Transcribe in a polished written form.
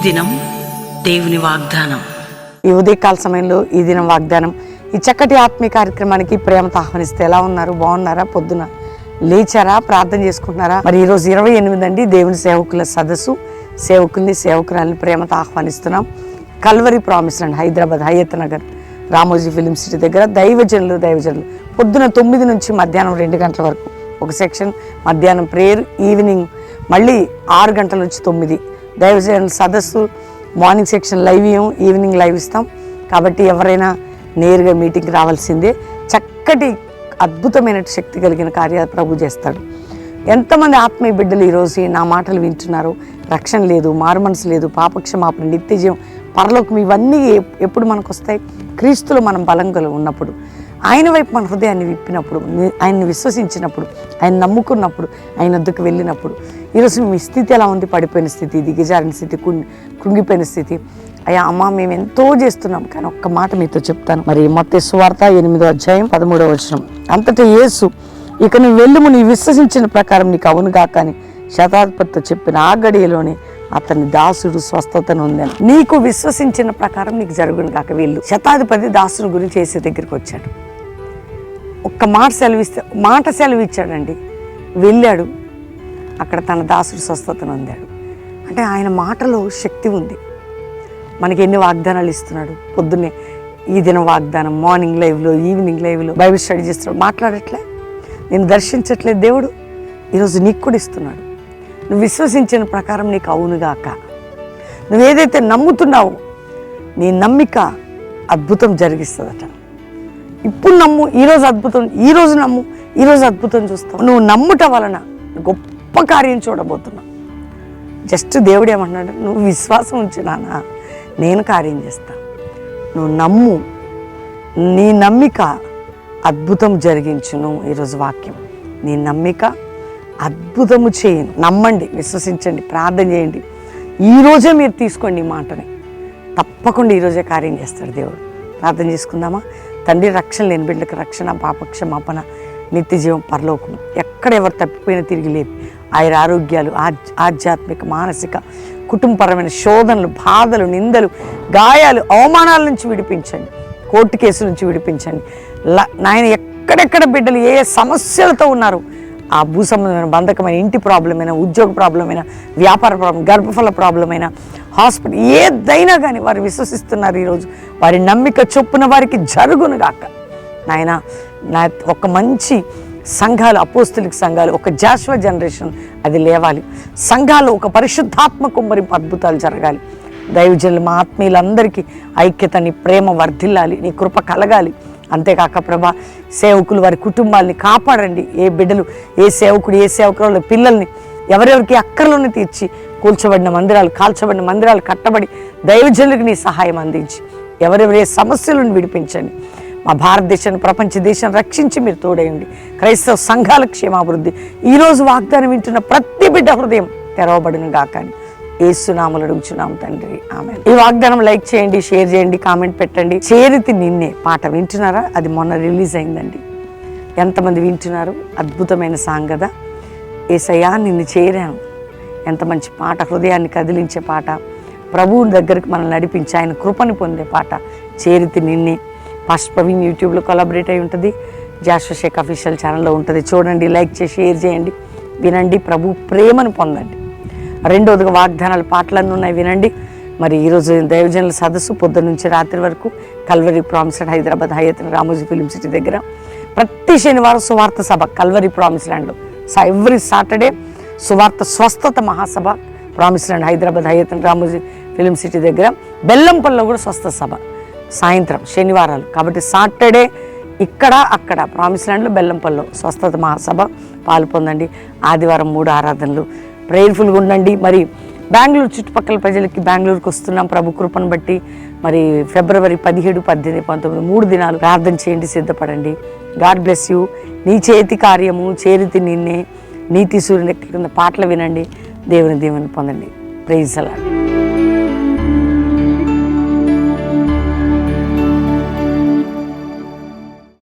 దినం దేవుని వాగ్దానం. ఈ ఉదయకాల సమయంలో ఈ దినం వాగ్దానం, ఈ చక్కటి ఆత్మీయ కార్యక్రమానికి ప్రేమతో ఆహ్వానిస్తే ఎలా ఉన్నారు? బాగున్నారా? పొద్దున లేచారా? ప్రార్థన చేసుకుంటున్నారా? మరి ఈరోజు 28 అండి, దేవుని సేవకుల సదస్సు. సేవకుల్ని సేవకురాలని ప్రేమతో ఆహ్వానిస్తున్నాం. కల్వరి ప్రామిస్ అండి, హైదరాబాద్ హయత్ నగర్ రామోజీ ఫిలిం సిటీ దగ్గర. దైవజనులు పొద్దున 9 నుంచి మధ్యాహ్నం 2 గంటల వరకు ఒక సెక్షన్, మధ్యాహ్నం ప్రేయర్, ఈవినింగ్ మళ్ళీ 6 గంటల నుంచి 9. దైవజనుల సదస్సు, మార్నింగ్ సెక్షన్ లైవ్ ఇవ్వం, ఈవినింగ్ లైవ్ ఇస్తాం. కాబట్టి ఎవరైనా నేరుగా మీటింగ్కి రావాల్సిందే. చక్కటి అద్భుతమైన శక్తి కలిగిన కార్యాలు ప్రభు చేస్తాడు. ఎంతమంది ఆత్మీయ బిడ్డలు ఈరోజు నా మాటలు వింటున్నారు? రక్షణ లేదు, మారుమనసు లేదు, పాపక్షమాపణ, నిత్యజీవం, పరలోకం, ఇవన్నీ ఎప్పుడు మనకు వస్తాయి? క్రీస్తులో మనం బలంగా ఉన్నప్పుడు, ఆయన వైపు మన హృదయాన్ని విప్పినప్పుడు, ఆయన్ని విశ్వసించినప్పుడు, ఆయన నమ్ముకున్నప్పుడు, ఆయన వద్దకు వెళ్ళినప్పుడు. ఈరోజు మీ స్థితి ఎలా ఉంది? పడిపోయిన స్థితి, దిగజారిన స్థితి, కృంగిపోయిన స్థితి. అయ్యా అమ్మ, మేము ఎంతో చేస్తున్నాం, కానీ ఒక్క మాట మీతో చెప్తాను. మరి మత్తయి సువార్త 8వ అధ్యాయం 13వ వచనం, అంతటా యేసు, ఇక నువ్వు వెళ్ళుము, నీ విశ్వసించిన ప్రకారం నీకు అవునుగా కానీ శతాధిపతితో చెప్పిన ఆ గడియలోనే అతని దాసుడు స్వస్థతను ఉందని. నీకు విశ్వసించిన ప్రకారం నీకు జరుగును కాక వెళ్ళు. శతాధిపతి దాసుని గురించి యేసు దగ్గరికి వచ్చాడు. ఒక్క మాట సెలవు ఇచ్చాడండి. వెళ్ళాడు, అక్కడ తన దాసుడు స్వస్థతను పొందాడు. అంటే ఆయన మాటలో శక్తి ఉంది. మనకి ఎన్ని వాగ్దానాలు ఇస్తున్నాడు. పొద్దున్నే ఈ దినం వాగ్దానం, మార్నింగ్ లైవ్లో, ఈవినింగ్ లైవ్లో బైబిల్ స్టడీ చేస్తున్నాడు. మాట్లాడట్లే, నేను దర్శించట్లేదు. దేవుడు ఈరోజు నీకు కూడా ఇస్తున్నాడు. నువ్వు విశ్వసించిన ప్రకారం నీకు అవునుగాక. నువ్వేదైతే నమ్ముతున్నావో నీ నమ్మిక అద్భుతం జరిగిస్తుందట. ఇప్పుడు నమ్ము, ఈరోజు అద్భుతం, ఈరోజు నమ్ము, ఈరోజు అద్భుతం చూస్తావు. నువ్వు నమ్ముట వలన గొప్ప కార్యం చూడబోతున్నావు. జస్ట్ దేవుడు ఏమంటున్నాడు? నువ్వు విశ్వాసం ఉంచినానా, నేను కార్యం చేస్తా. నువ్వు నమ్ము, నీ నమ్మిక అద్భుతం జరిగించును. ఈరోజు వాక్యం, నీ నమ్మిక అద్భుతము చేయను. నమ్మండి, విశ్వసించండి, ప్రార్థన చేయండి. ఈరోజే మీరు తీసుకోండి ఈ మాటని. తప్పకుండా ఈరోజే కార్యం చేస్తాడు దేవుడు. ప్రార్థన చేసుకుందామా? తండ్రి, రక్షణ లేని బిడ్డలకు రక్షణ, పాపక్షమాపణ, నిత్యజీవం, పరలోకం, ఎక్కడ ఎవరు తప్పిపోయినా తిరిగి లేపి ఆయన ఆరోగ్యాలు, ఆధ్యాత్మిక, మానసిక, కుటుంబపరమైన శోధనలు, బాధలు, నిందలు, గాయాలు, అవమానాల నుంచి విడిపించండి. కోర్టు కేసుల నుంచి విడిపించండి నాయన. ఎక్కడెక్కడ బిడ్డలు ఏ సమస్యలతో ఉన్నారు, ఆ భూ సంబంధమైన, బంధకమైన, ఇంటి ప్రాబ్లం అయినా, ఉద్యోగ ప్రాబ్లం అయినా, వ్యాపార ప్రాబ్లం, గర్భఫల ప్రాబ్లం అయినా, హాస్పిటల్, ఏదైనా కానీ వారు విశ్వసిస్తున్నారు. ఈరోజు వారి నమ్మిక చొప్పున వారికి జరుగును గాక నాయన. నా ఒక మంచి సంఘాలు, అపోస్తులిక సంఘాలు, ఒక జాషువా జనరేషన్ అది లేవాలి. సంఘాలు ఒక పరిశుద్ధాత్మ కుమ్మరింపు అద్భుతాలు జరగాలి. దైవజనులు, మా ఆత్మీయులందరికీ ఐక్యత, నీ ప్రేమ వర్ధిల్లాలి, నీ కృప కలగాలి. అంతేకాక ప్రభా, సేవకులు వారి కుటుంబాలని కాపాడండి. ఏ బిడ్డలు, ఏ సేవకుడు, ఏ సేవకుల పిల్లల్ని ఎవరెవరికి అక్కర్లోనే తీర్చి, కూల్చబడిన మందిరాలు, కాల్చబడిన మందిరాలు కట్టబడి దైవజనులకు నీ సహాయం అందించి ఎవరెవరు ఏ సమస్యలను విడిపించండి. మా భారతదేశాన్ని, ప్రపంచ దేశాన్ని రక్షించి మీరు తోడేయండి. క్రైస్తవ సంఘాల క్షేమాభివృద్ధి. ఈరోజు వాగ్దానం వింటున్న ప్రతి బిడ్డ హృదయం తెరవబడును గాకని యేసునామములో అడుగుచున్నాం తండ్రి, ఆమేన్. ఈ వాగ్దానం లైక్ చేయండి, షేర్ చేయండి, కామెంట్ పెట్టండి. చేరితి నిన్నే పాట వింటున్నారా? అది మొన్న రిలీజ్ అయిందండి. ఎంతమంది వింటున్నారు? అద్భుతమైన సాంగ్ కదా. యేసయ్యా నిన్ను చేరాను. ఎంత మంచి పాట, హృదయాన్ని కదిలించే పాట, ప్రభువు దగ్గరికి మనల్ని నడిపించి ఆయన కృపని పొందే పాట. చేరితి నిన్నే. ఫస్ట్ ప్రవీణ్ యూట్యూబ్లో కొలాబరేట్ అయి ఉంటుంది, జాషువా షేక్ అఫీషియల్ ఛానల్లో ఉంటుంది. చూడండి, లైక్ చేసి షేర్ చేయండి, వినండి, ప్రభు ప్రేమను పొందండి. రెండోదిగా వాగ్దానాలు, పాటలన్నీ ఉన్నాయి, వినండి. మరి ఈరోజు దైవజనుల సదస్సు పొద్దున్న నుంచి రాత్రి వరకు Calvary promise land, Hyderabad Hayath Ramoji film city దగ్గర. ప్రతి శనివారం సువార్త సభ కల్వరి ప్రామిస్ ల్యాండ్లో. ఎవ్రీ సాటర్డే సువార్త స్వస్థత మహాసభ promise land, Hyderabad Hayath Ramoji film city దగ్గర. బెల్లంపల్లిలో కూడా స్వస్థత సభ సాయంత్రం, శనివారాలు. కాబట్టి సాటర్డే ఇక్కడ, అక్కడ ప్రామిస్ ల్యాండ్లో, బెల్లంపల్లిలో స్వస్థత మహాసభ పాలు పొందండి. ఆదివారం 3 ఆరాధనలు. ప్రేయర్ఫుల్గా ఉండండి. మరి బెంగళూరు చుట్టుపక్కల ప్రజలకి బెంగళూరుకి వస్తున్నాం ప్రభు కృపను బట్టి. మరి ఫిబ్రవరి 17, 18, 19 3 దినాలు ప్రార్థన చేయండి, సిద్ధపడండి. God bless you. నీ చేతి కార్యము, చేరితి నిన్నే, నీతి సూర్యుని కింద పాటలు వినండి, దేవుని దీవెన పొందండి. Praise the lord.